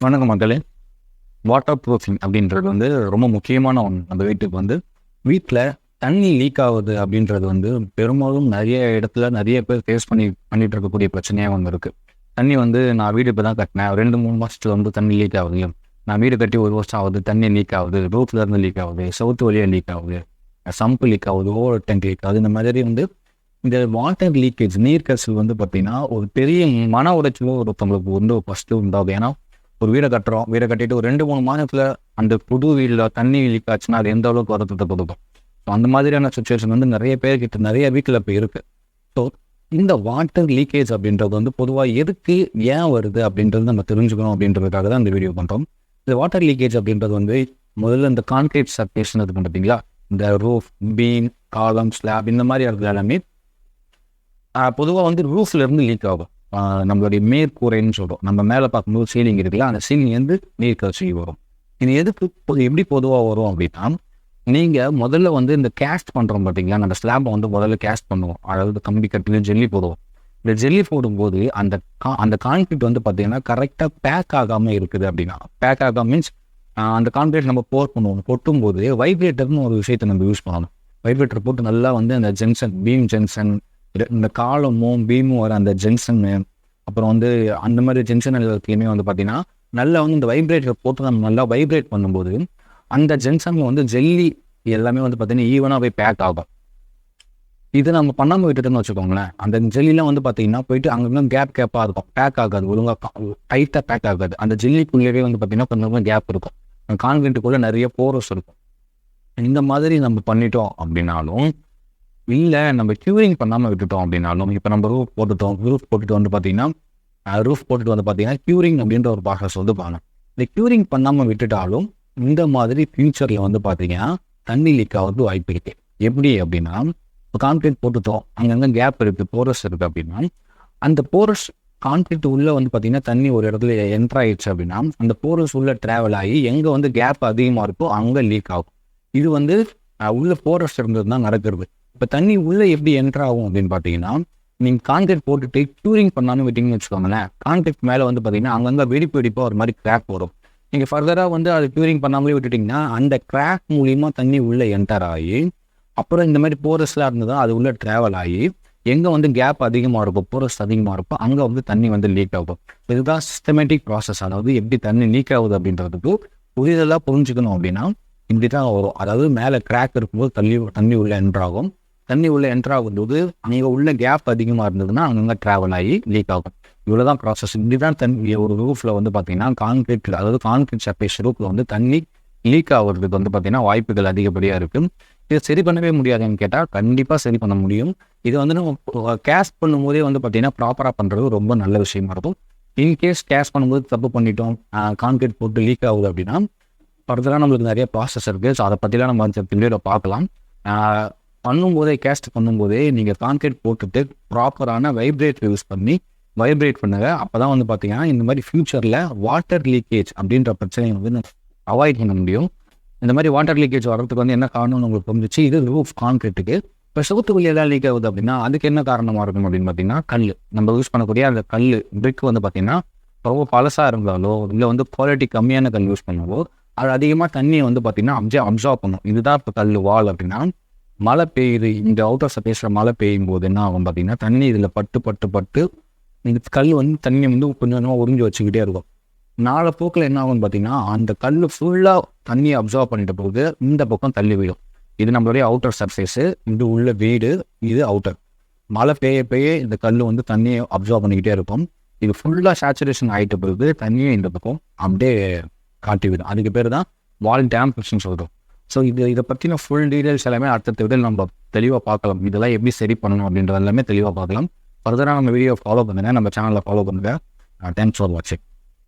வணக்கம் மக்களே. Water proofing அப்படின்றது ரொம்ப முக்கியமான ஒன்று. நம்ம வீட்டில் தண்ணி லீக் ஆகுது அப்படின்றது பெரும்பாலும் நிறைய இடத்துல நிறைய பேர் ஃபேஸ் பண்ணிட்டு இருக்கக்கூடிய பிரச்சனையாக இருக்குது. தண்ணி நான் வீடு இப்போ தான் கட்டினேன், 2-3 மாதத்துல தண்ணி லீக் ஆகுது. நான் வீடு கட்டி 1 வருஷம் ஆகுது, தண்ணி லீக் ஆகுது, ரூஃப்ல இருந்து லீக் ஆகுது, சவுத்து வழியாக லீக் ஆகுது, சம்பு லீக் ஆகுது, ஓவர் டேங்க் லீக் ஆகுது. இந்த மாதிரி இந்த வாட்டர் லீக்கேஜ், நீர் கசிவு பார்த்தீங்கன்னா ஒரு பெரிய மன உடைச்சலோ ஒருத்தவங்களுக்கு ஃபஸ்ட்டு உண்டாகுது. ஏன்னா ஒரு வீடை கட்டிட்டு ஒரு 2-3 மாதத்துல அந்த புது வீட்டில் தண்ணி லீக் ஆச்சுன்னா அது எந்த அளவுக்கு வருத்தத்தை கொடுக்கும். ஸோ அந்த மாதிரியான சுச்சுவேஷன் நிறைய பேர்கிட்ட நிறைய வீட்டில் இப்போ இருக்குது. ஸோ இந்த வாட்டர் லீக்கேஜ் அப்படின்றது பொதுவாக எதுக்கு ஏன் வருது அப்படின்றது நம்ம தெரிஞ்சுக்கணும் அப்படின்றதுக்காக தான் இந்த வீடியோ பண்ணுறோம். இந்த வாட்டர் லீக்கேஜ் அப்படின்றது முதல்ல இந்த கான்கிரீட் சர்ஃபேஸ்னு இருக்கும் பார்த்தீங்களா, இந்த ரூஃப், பீம், காலம், ஸ்லாப் இந்த மாதிரி இருக்கிற எல்லாமே பொதுவாக ரூஃப்ல இருந்து லீக் ஆகும். நம்மளுடைய மேற்கூரைன்னு சொல்கிறோம். நம்ம மேலே பார்க்கும்போது சீலிங் இருக்குல்ல, அந்த சீலிங் நீர் கசிவு வரும். இது எதுக்கு எப்படி பொதுவாக வரும் அப்படின்னா, நீங்கள் முதல்ல இந்த கேஸ்ட் பண்ணுறோம் பார்த்தீங்களா, நம்ம ஸ்லாப்பை முதல்ல கேஸ்ட் பண்ணுவோம். அதாவது கம்பி கட்டில ஜெல்லி போடுவோம். இந்த ஜெல்லி போடும்போது அந்த கான்கிரீட் பார்த்தீங்கன்னா கரெக்டாக பேக் ஆகாமல் இருக்குது. அப்படின்னா பேக் ஆகாமல் மீன்ஸ் அந்த கான்கிரீட் நம்ம கொட்டும்போது வைப்ரேட்டர்னு ஒரு விஷயத்தை நம்ம யூஸ் பண்ணணும். வைப்ரேட்டர் போட்டு நல்லா அந்த ஜங்ஷன், பீம் ஜங்ஷன், இந்த காலமும் பீமும் வர அந்த ஜங்ஷனு, அப்புறம் அந்த மாதிரி ஜங்ஷன் எல்லாத்துலேயுமே பார்த்தீங்கன்னா நல்லா இந்த வைப்ரேட்டர் போட்டு நம்ம நல்லா வைப்ரேட் பண்ணும்போது அந்த ஜங்ஷனில் ஜெல்லி எல்லாமே பார்த்தீங்கன்னா ஈவனாக போய் பேக் ஆகும். இது நம்ம பண்ணாமல் விட்டுட்டோம்னு வச்சுக்கோங்களேன், அந்த ஜெல்லிலாம் பார்த்தீங்கன்னா போயிட்டு அங்கே கேப்பாக இருக்கும், பேக் ஆகாது, ஒழுங்காக டைட்டாக பேக் ஆகாது. அந்த ஜெல்லிக்குள்ளேயே பார்த்தீங்கன்னா கொஞ்சம் கேப் இருக்கும், கான்கிரீட்டுக்குள்ளே நிறைய போரஸ் இருக்கும். இந்த மாதிரி நம்ம பண்ணிட்டோம் அப்படின்னாலும், இல்லை நம்ம க்யூரிங் பண்ணாமல் விட்டுட்டோம் அப்படின்னாலும், இப்போ நம்ம ரூஃப் போட்டுட்டு பார்த்தீங்கன்னா க்யூரிங் அப்படின்ற ஒரு ப்ராசஸ் பாருங்க. இந்த க்யூரிங் பண்ணாமல் விட்டுட்டாலும் இந்த மாதிரி ஃபியூச்சரில் பார்த்தீங்கன்னா தண்ணி லீக் ஆகிறது வாய்ப்பு இருக்கு. எப்படி அப்படின்னா, இப்போ கான்கிரீட் போட்டுட்டோம், அங்கங்கே கேப் இருக்குது, போரஸ் இருக்குது அப்படின்னா, அந்த போரஸ் கான்கிரீட் உள்ளே பார்த்தீங்கன்னா தண்ணி ஒரு இடத்துல என்ட்ரு ஆயிடுச்சு அப்படின்னா, அந்த போரஸ் உள்ளே ட்ராவல் ஆகி எங்கே கேப் அதிகமாக இருக்கோ அங்கே லீக் ஆகும். இது உள்ள போரஸ் இருந்தது தான் நடக்கிறது. இப்போ தண்ணி உள்ளே எப்படி என்ட்ரு ஆகும் அப்படின்னு பார்த்தீங்கன்னா, நீங்கள் கான்கிரீட் போட்டுட்டு க்யூரிங் பண்ணாமல் விட்டிங்கன்னு வச்சுக்கோங்களேன், கான்கிரீட் மேலே பார்த்தீங்கன்னா அங்கங்கே வெடிப்பாக ஒரு மாதிரி கிராக் வரும். நீங்கள் ஃபர்தராக அது க்யூரிங் பண்ணாமலே விட்டுட்டிங்கன்னா அந்த கிராக் மூலிமா தண்ணி உள்ளே என்டர் ஆகி, அப்புறம் இந்த மாதிரி போரஸ்லாம் இருந்ததுன்னா அது உள்ளே ட்ராவல் ஆகி எங்கே கேப் அதிகமாக இருக்கும், போரஸ் அதிகமாக இருக்கும், அங்கே தண்ணி லீக் ஆகும். இதுதான் சிஸ்டமேட்டிக் ப்ராசஸ். அதாவது எப்படி தண்ணி லீக் ஆகுது அப்படின்றதுக்கு புரிதலாக புரிஞ்சுக்கணும் அப்படின்னா இப்படி தான் வரும். அதாவது மேலே கிராக் இருக்கும்போது தண்ணி உள்ளே என்ட்ராகும், தண்ணி உள்ளே என்ட்ராகும்போது அங்கே உள்ள கேப் அதிகமாக இருந்ததுன்னா அங்கங்கே ட்ராவல் ஆகி லீக் ஆகும். இவ்வளோ தான் ப்ராசஸ். இப்படி தான் தண்ணி ஒரு ரூஃபில் பார்த்தீங்கன்னா கான்கிரீட் சர்ஃபேஸ் ரூஃபில் தண்ணி லீக் ஆகிறதுக்கு பார்த்தீங்கன்னா வாய்ப்புகள் அதிகப்படியாக இருக்குது. இதை சரி பண்ணவே முடியாதுன்னு கேட்டால் கண்டிப்பாக சரி பண்ண முடியும். இது நம்ம கேஷ் பண்ணும்போதே பார்த்தீங்கன்னா ப்ராப்பராக பண்ணுறது ரொம்ப நல்ல விஷயமா இருக்கும். இன்கேஸ் கேஷ் பண்ணும்போது தப்பு பண்ணிட்டோம், கான்கிரீட் போட்டு லீக் ஆகுது அப்படின்னா ஃபர்தராக நம்மளுக்கு நிறைய ப்ராசஸ் இருக்குது. ஸோ அதை பற்றிலாம் நம்ம வீடியோவில் பார்க்கலாம். கேஸ்ட் பண்ணும்போதே நீங்கள் கான்கிரீட் போட்டுட்டு ப்ராப்பரான வைப்ரேட் யூஸ் பண்ணி வைப்ரேட் பண்ணுங்க. அப்போ தான் பார்த்தீங்கன்னா இந்த மாதிரி ஃபியூச்சரில் வாட்டர் லீக்கேஜ் அப்படின்ற பிரச்சனையை அவாய்ட் பண்ண முடியும். இந்த மாதிரி வாட்டர் லீக்கேஜ் வர்றதுக்கு என்ன காரணம்னு உங்களுக்கு புரிஞ்சிச்சு. இது ரூஃப் கான்கிரீட்டுக்கு. இப்போ சவுத்து வழியெல்லாம் லீக் ஆகுது அப்படின்னா அதுக்கு என்ன காரணமாக இருக்கும் அப்படின்னு பார்த்தீங்கன்னா, கல் நம்ம யூஸ் பண்ணக்கூடிய அந்த கல் பிரிக் பார்த்தீங்கன்னா ரொம்ப பழசாக இருந்தாலோ இல்லை குவாலிட்டி கம்மியான கல் யூஸ் பண்ணாலோ அது அதிகமாக தண்ணியை பார்த்தீங்கன்னா அப்சார்ப் பண்ணும். இதுதான் இப்போ கல் வால் அப்படின்னா, மழை பெய்யுது, இந்த அவுட்டர் சர்ஃபேஸில் மழை பெய்யும் போது என்ன ஆகும் பார்த்தீங்கன்னா, தண்ணி இதில் பட்டு இந்த கல் தண்ணியை கொஞ்சம் கொஞ்சமாக உறிஞ்சி வச்சுக்கிட்டே இருக்கும். நாலு போக்கில் என்ன ஆகும்னு பார்த்தீங்கன்னா, அந்த கல் ஃபுல்லாக தண்ணியை அப்சார்ப் பண்ணிட்ட போது இந்த பக்கம் தள்ளி விடும். இது நம்மளுடைய அவுட்டர் சர்ஃபேஸு, இது உள்ள வீடு, இது அவுட்டர். மழை பெய்ய இந்த கல் தண்ணியை அப்சார்ப் பண்ணிக்கிட்டே இருக்கும். இது ஃபுல்லாக சேச்சுரேஷன் ஆகிட்ட பிறகு தண்ணியை இந்த பக்கம் அப்படியே காட்டி விடும். அதுக்கு பேர் தான் வால் டேம்ப்னு சொல்கிறோம். ஸோ இதை பற்றின ஃபுல் டீடைல்ஸ் எல்லாமே அடுத்த வீடியோவில் நம்ம தெளிவாக பார்க்கலாம். இதெல்லாம் எப்படி சரி பண்ணணும் அப்படின்றது எல்லாமே தெளிவாக பார்க்கலாம். ஃபர்தராக நம்ம வீடியோ ஃபாலோ பண்ணுங்கள், நம்ம சேனலில் ஃபாலோ பண்ணுங்கள். தேங்க்ஸ் ஃபார் வாட்சிங்.